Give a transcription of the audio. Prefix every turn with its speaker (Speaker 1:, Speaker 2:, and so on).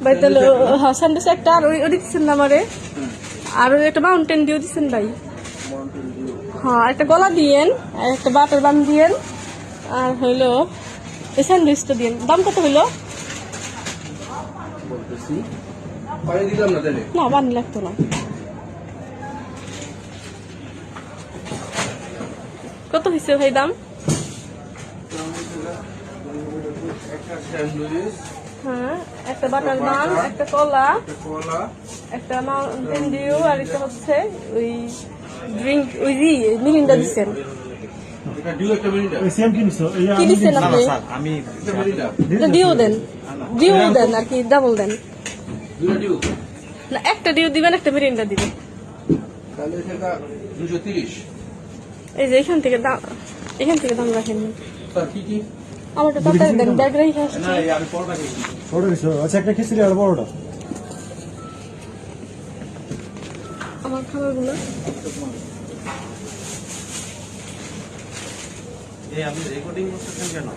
Speaker 1: ভাই তাহলে হ্যাঁ স্যান্ডউইচ একটা আর ওই দিচ্ছেন না আমারে আর ওই একটা মাউন্টেন ডিউ দিচ্ছেন ভাই হ্যাঁ একটা গলা দিয়েন আর একটা বাটার বান দিয়েন আর হইলো এই স্যান্ডউইচটা দিয়েন দাম কত হইলো না বান লাগতো না কত হয়েছে ভাই দাম হ্যাঁ একটা বাটার বান একটা কলা একটা মাউন্টেন ডিউ আর একটা হচ্ছে ওই ড্রিঙ্ক ওই মিরিন্ডা দিচ্ছেন কি দিচ্ছেন আপনি ডিউ দেন আর কি ডাবল দেন না একটা ডিউ দিবেন একটা মিরিন্ডা দিবেন এই যে এখান থেকে দাম রাখেন আমার তো তাড়াতাড়ি দেন ব্যাগ রেখে আসছি
Speaker 2: আচ্ছা একটা খিচুড়ি আর বড়টা
Speaker 1: আমার খাবারগুলো
Speaker 3: আপনি রেকর্ডিং করতেছেন কেন?